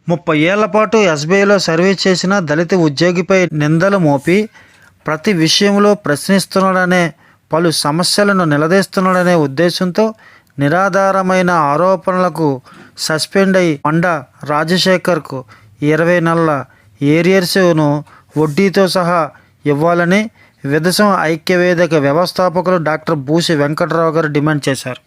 30 ఏళ్ల పాటు ఎస్బీఐలో సర్వీస్ చేసిన దళిత ఉద్యోగిపై నిందలు మోపి ప్రతి విషయంలో ప్రశ్నిస్తున్నాడనే, పలు సమస్యలను నిలదీస్తున్నాడనే ఉద్దేశంతో నిరాధారమైన ఆరోపణలకు సస్పెండ్ అయి మండా రాజశేఖర్కు 20 నెలల ఏరియర్స్ను వడ్డీతో సహా ఇవ్వాలని విదసం ఐక్యవేదిక వ్యవస్థాపకులు డాక్టర్ బూసి వెంకటరావు గారు డిమాండ్ చేశారు.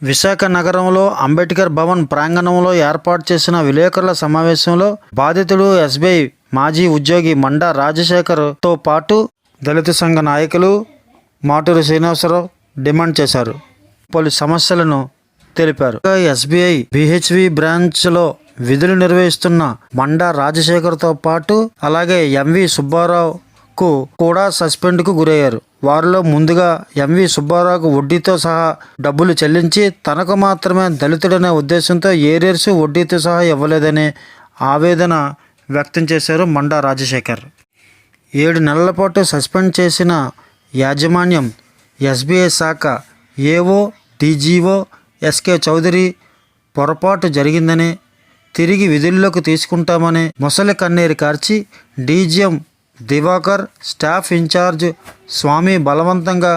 విశాఖ నగరంలో అంబేద్కర్ భవన్ ప్రాంగణంలో ఏర్పాటు చేసిన విలేకరుల సమావేశంలో బాధితుడు ఎస్బీఐ మాజీ ఉద్యోగి మండా రాజశేఖర్తో పాటు దళిత సంఘ నాయకులు మాటూరి శ్రీనివాసరావు డిమాండ్ చేశారు. పలు సమస్యలను తెలిపారు. ఎస్బీఐ బిహెచ్వి బ్రాంచ్లో విధులు నిర్వహిస్తున్న మండా రాజశేఖర్తో పాటు అలాగే ఎంవి సుబ్బారావుకు కూడా సస్పెండ్కు గురయ్యారు. వారిలో ముందుగా ఎంవి సుబ్బారావుకు వడ్డీతో సహా డబ్బులు చెల్లించి తనకు మాత్రమే దళితుడనే ఉద్దేశంతో ఏరియర్స్ వడ్డీతో సహా ఇవ్వలేదనే ఆవేదన వ్యక్తం చేశారు మండా రాజశేఖర్. 7 నెలల పాటు సస్పెండ్ చేసిన యాజమాన్యం ఎస్బీఐ శాఖ ఏఓ డీజీఓ ఎస్కే చౌదరి పొరపాటు జరిగిందని, తిరిగి విధుల్లోకి తీసుకుంటామని మొసలి కన్నీరు కార్చి డీజీఎం దివాకర్, స్టాఫ్ ఇన్ఛార్జ్ స్వామి బలవంతంగా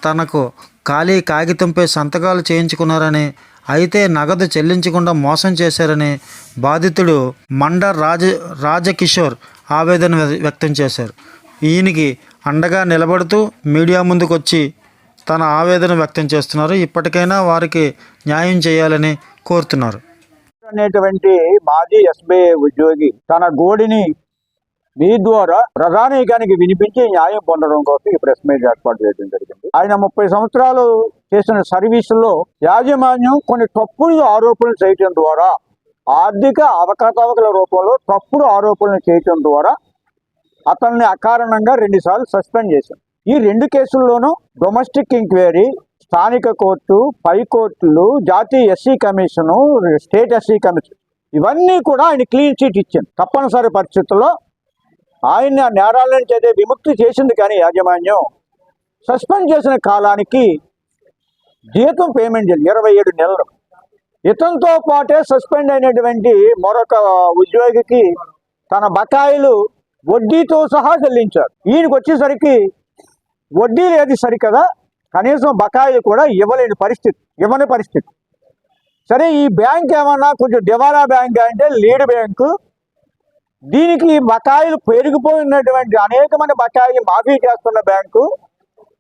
తనకు ఖాళీ కాగితంపై సంతకాలు చేయించుకున్నారని, అయితే నగదు చెల్లించకుండా మోసం చేశారని బాధితుడు మండా రాజకిషోర్ ఆవేదన వ్యక్తం చేశారు. ఈయనకి అండగా నిలబడుతూ మీడియా ముందుకు వచ్చి తన ఆవేదన వ్యక్తం చేస్తున్నారు. ఇప్పటికైనా వారికి న్యాయం చేయాలని కోరుతున్నారు. అనేటువంటి మాజీ ఎస్బీఐ ఉద్యోగి తన గోడిని మీ ద్వారా ప్రధానికానికి వినిపించి న్యాయం పొందడం కోసం ఈ ప్రెస్ మీట్ ఏర్పాటు చేయడం జరిగింది. ఆయన 30 సంవత్సరాలు చేసిన సర్వీసుల్లో యాజమాన్యం కొన్ని తప్పుడు ఆరోపణలు చేయటం ద్వారా, ఆర్థిక అవకతవకల రూపంలో తప్పుడు ఆరోపణలు చేయటం ద్వారా అతన్ని అకారణంగా 2 సార్లు సస్పెండ్ చేశారు. ఈ 2 కేసుల్లోనూ డొమెస్టిక్ ఎంక్వైరీ, స్థానిక కోర్టు, పై కోర్టులు, జాతీయ SC commission, state SC commission ఇవన్నీ కూడా ఆయన క్లీన్ చిట్ ఇచ్చింది. తప్పనిసరి పరిస్థితుల్లో ఆయన నేరాల నుంచి అయితే విముక్తి చేసింది. కానీ యాజమాన్యం సస్పెండ్ చేసిన కాలానికి జీతం పేమెంట్ చేయాలి 27 నెలలు. ఇతనితో పాటే సస్పెండ్ అయినటువంటి మరొక ఉద్యోగికి తన బకాయిలు వడ్డీతో సహా చెల్లించారు. ఈయనకి వచ్చేసరికి వడ్డీ లేదు సరికదా, కనీసం బకాయిలు కూడా ఇవ్వని పరిస్థితి. సరే, ఈ బ్యాంక్ ఏమన్నా కొంచెం దివాలా బ్యాంక్ అంటే లీడ్ బ్యాంకు, దీనికి బకాయిలు పెరిగిపోయినటువంటి అనేకమంది బకాయిలు మాఫీ చేస్తున్న బ్యాంకు.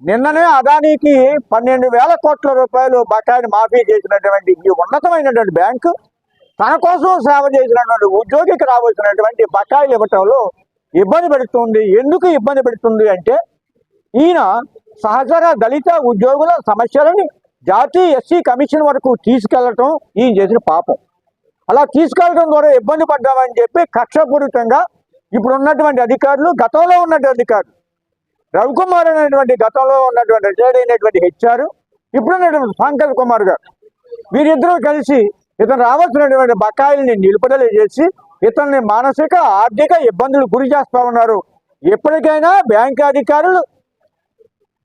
నిన్ననే అదానికి 12,000 కోట్ల రూపాయలు బకాయిలు మాఫీ చేసినటువంటి ఈ ఉన్నతమైనటువంటి బ్యాంకు తన కోసం సేవ చేసినటువంటి ఉద్యోగికి రావాల్సినటువంటి బకాయిలు ఇవ్వటంలో ఇబ్బంది పెడుతుంది. ఎందుకు ఇబ్బంది పెడుతుంది అంటే, ఈయన సహచర దళిత ఉద్యోగుల సమస్యలని జాతీయ ఎస్సీ కమిషన్ వరకు తీసుకెళ్లటం ఈయన చేసిన పాపం. అలా తీసుకెళ్లడం ద్వారా ఇబ్బంది పడ్డామని చెప్పి కక్షపూరితంగా ఇప్పుడు ఉన్నటువంటి అధికారులు, గతంలో ఉన్నటువంటి అధికారులు, రవికుమార్ అనేటువంటి గతంలో ఉన్నటువంటి రిటైర్డ్ అయినటువంటి హెచ్ఆర్, ఇప్పుడున్నటువంటి పంకజ్ కుమార్ గారు, వీరిద్దరూ కలిసి ఇతను రావాల్సినటువంటి బకాయిల్ని నిలుపుదల చేసి ఇతన్ని మానసిక ఆర్థిక ఇబ్బందులు గురి చేస్తూ ఉన్నారు. ఎప్పటికైనా బ్యాంకు అధికారులు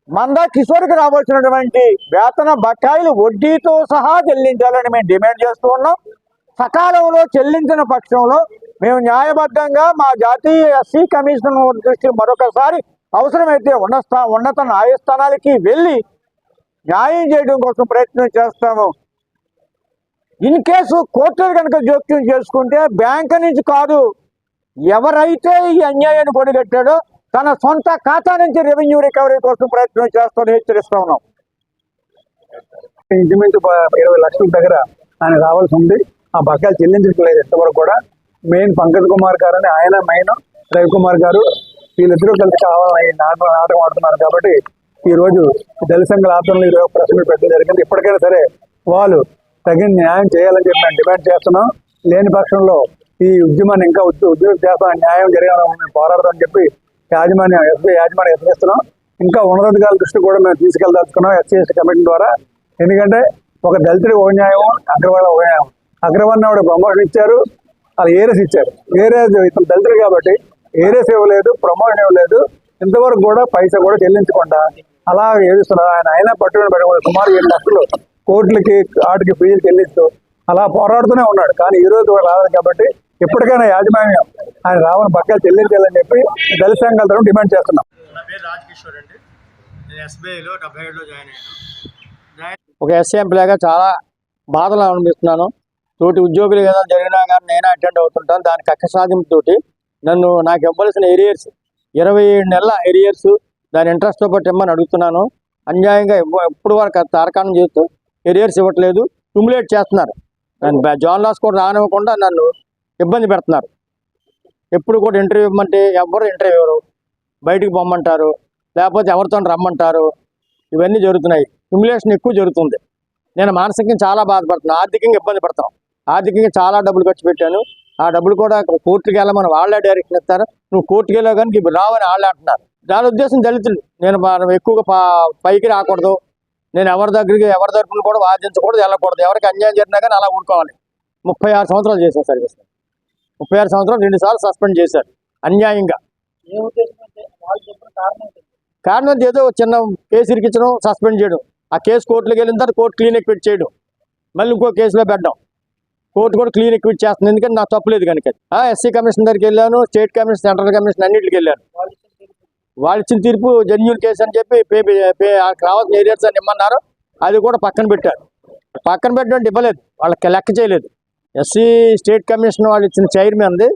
మందా కిషోర్కి రావాల్సినటువంటి వేతన బకాయిలు వడ్డీతో సహా చెల్లించాలని మేము డిమాండ్ చేస్తూ ఉన్నాం. సకాలంలో చెల్లించిన పక్షంలో మేము న్యాయబద్ధంగా మా జాతీయ ఎస్సీ కమిషన్ దృష్టి మరొకసారి అవసరమైతే ఉన్నత న్యాయస్థానాలకి వెళ్ళి న్యాయం చేయడం కోసం ప్రయత్నం చేస్తాము. ఇన్ కేసు కోర్టులు కనుక జోక్యం చేసుకుంటే బ్యాంకు నుంచి కాదు, ఎవరైతే ఈ అన్యాయాన్ని పొడిగట్టాడో తన సొంత ఖాతా నుంచి రెవెన్యూ రికవరీ కోసం ప్రయత్నం చేస్తామని హెచ్చరిస్తా ఉన్నాం. ఇంచుమించు 20 లక్షల దగ్గర ఆయన రావాల్సి ఉంది. ఆ బకాయిలు చెల్లించట్లేదు ఇంతవరకు కూడా. మెయిన్ పంకజ్ కుమార్ గారు అని ఆయన, మెయిన్ రవికుమార్ గారు, వీళ్ళిద్దరూ కలిసి కావాలని నాటకం ఆడుతున్నారు. కాబట్టి ఈరోజు దళిత సంఘాల ఆధ్వర్యంలో ఈరోజు ప్రెస్ మీట్ పెట్టడం జరిగింది. ఇప్పటికైనా సరే వాళ్ళు తగిన న్యాయం చేయాలని చెప్పి మేము డిమాండ్ చేస్తున్నాం. లేని పక్షంలో ఈ ఉద్యమాన్ని ఇంకా ఉద్యోగం చేస్తాం, న్యాయం జరగాలని పోరాడతామని చెప్పి ఎస్బీఐ యాజమాన్యం హెచ్చరిస్తున్నాం. ఇంకా ఉన్నతాధికారుల దృష్టి కూడా మేము తీసుకెళ్దాల్చుకున్నాం ఎస్సీ ఎస్టీ కమిటీ ద్వారా. ఎందుకంటే ఒక దళితుడికి ఒక న్యాయం, అగ్రవాళ్ళ ఒక న్యాయం. అగ్రవాళ్ళని ఆవిడ ప్రమోషన్ ఇచ్చారు, వాళ్ళు ఏరియస్ ఇచ్చారు. ఏరియస్ ఇతను దళితుడు కాబట్టి ఏరియస్ ఇవ్వలేదు, ప్రమోషన్ ఇవ్వలేదు. ఇంతవరకు కూడా పైసా కూడా చెల్లించకుండా అలా ఏడుస్తున్నారు. ఆయన పట్టుకుని సుమారు 7 లక్షలు కోర్టులకి ఆటికి ఫీజులు చెల్లిస్తూ అలా పోరాడుతూనే ఉన్నాడు. కానీ ఈ రోజు రాలేదు కాబట్టి ఎప్పటికైనా యాజమాన్యం ఆయన రావని బకాయిలు చెల్లించాలని చెప్పి దళిత సంఘాల తరఫున డిమాండ్ చేస్తున్నాం. నా పేరు రాజకిషోర్ అండి. నేను ఎస్బీఐలో 77లో జాయిన్ అయ్యాను. ఒక ఎస్సీ ఎంప్లాయ్గా చాలా బాధలు అనిపిస్తున్నాను. తోటి ఉద్యోగులు ఏదైనా జరిగినా కానీ నేనే అటెండ్ అవుతుంటాను. దాని కక్ష సాధింపుతోటి నాకు ఇవ్వాల్సిన ఎరియర్స్ 27 నెలల ఎరియర్స్ దాని ఇంట్రెస్ట్తో పాటు ఇమ్మని అడుగుతున్నాను. అన్యాయంగా ఇప్పుడు వరకు తారకాణం చేస్తూ ఎరియర్స్ ఇవ్వట్లేదు, క్యుములేట్ చేస్తున్నారు. నన్ను జాన్ లాస్ కూడా రానివ్వకుండా నన్ను ఇబ్బంది పెడుతున్నారు. ఎప్పుడు కూడా ఇంటర్వ్యూ ఇవ్వమంటే ఎవరు ఇంటర్వ్యూ ఇవ్వరు, బయటికి పొమ్మంటారు, లేకపోతే ఎవరితో రమ్మంటారు. ఇవన్నీ జరుగుతున్నాయి. క్యుములేషన్ ఎక్కువ జరుగుతుంది. నేను మానసికంగా చాలా బాధపడుతున్నాను, ఆర్థికంగా ఇబ్బంది పడతాం. ఆర్థికంగా చాలా డబ్బులు ఖర్చు పెట్టాను. ఆ డబ్బులు కూడా కోర్టుకి వెళ్ళమని వాళ్ళే డైరెక్షన్ ఇస్తారు. నువ్వు కోర్టుకి వెళ్ళావు కానీ ఇప్పుడు రావని వాళ్ళే అంటున్నారు. దాని ఉద్దేశం దళితులు నేను ఎక్కువగా పైకి రాకూడదు, నేను ఎవరి తరపున కూడా వాదించకూడదు, వెళ్ళకూడదు. ఎవరికి అన్యాయం జరిగినా కానీ అలా ఊరుకోవాలి. 36 సంవత్సరాలు చేశాను సర్వీస్. 36 సంవత్సరాలు 2 సార్లు సస్పెండ్ చేశారు అన్యాయంగా. కారణం ఏదో చిన్న కేసు ఇరికించడం, సస్పెండ్ చేయడం, ఆ కేసు కోర్టులోకి వెళ్ళిన తర్వాత కోర్టు క్లీన్ ఎక్విట్ చేయడం, మళ్ళీ ఇంకో కేసులో పెట్టడం, కోర్టు కూడా క్లీన్ ఎక్విట్ చేస్తుంది. ఎందుకంటే నాకు తప్పులేదు కనుక. ఎస్సీ కమిషన్ దగ్గరికి వెళ్ళాను, స్టేట్ కమిషన్, సెంట్రల్ కమిషన్ అన్నింటికి వెళ్ళాను. వాళ్ళు ఇచ్చిన తీర్పు జెన్యూన్ కేసు అని చెప్పి రావాల్సిన ఏరియాస్ అని ఇమ్మన్నారు. అది కూడా పక్కన పెట్టారు. పక్కన పెట్టడం ఇవ్వలేదు, వాళ్ళకి లెక్క చేయలేదు. ఎస్సీ స్టేట్ కమిషన్ వాళ్ళు ఇచ్చిన చైర్మన్ది,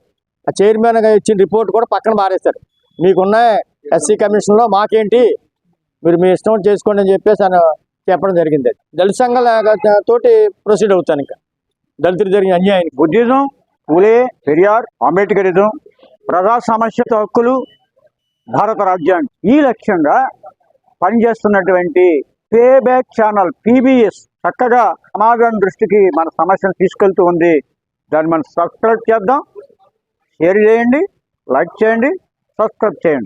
ఆ చైర్మన్ ఇచ్చిన రిపోర్ట్ కూడా పక్కన మారేస్తారు. మీకున్న ఎస్సీ కమిషన్లో మాకేంటి, మీరు మీ ఇష్టం చేసుకోండి అని చెప్పేసి అని చెప్పడం జరిగింది. దళిత సంఘాల తోటి ప్రొసీడ్ అవుతాను. ఇంకా దళితులు జరిగిన అన్యాయానికి బుద్ధిజం, పూలే, పెరియార్, అంబేద్కరిజం, ప్రజా సమస్యల హక్కులు, భారత రాజ్యాంగం ఈ లక్ష్యంగా పనిచేస్తున్నటువంటి పేబ్యాక్ ఛానల్ PBS చక్కగా సమాజం దృష్టికి మన సమస్యను తీసుకెళ్తూ ఉంది. దాన్ని మనం సబ్స్క్రైబ్ చేద్దాం, షేర్ చేయండి, లైక్ చేయండి, సబ్స్క్రైబ్ చేయండి.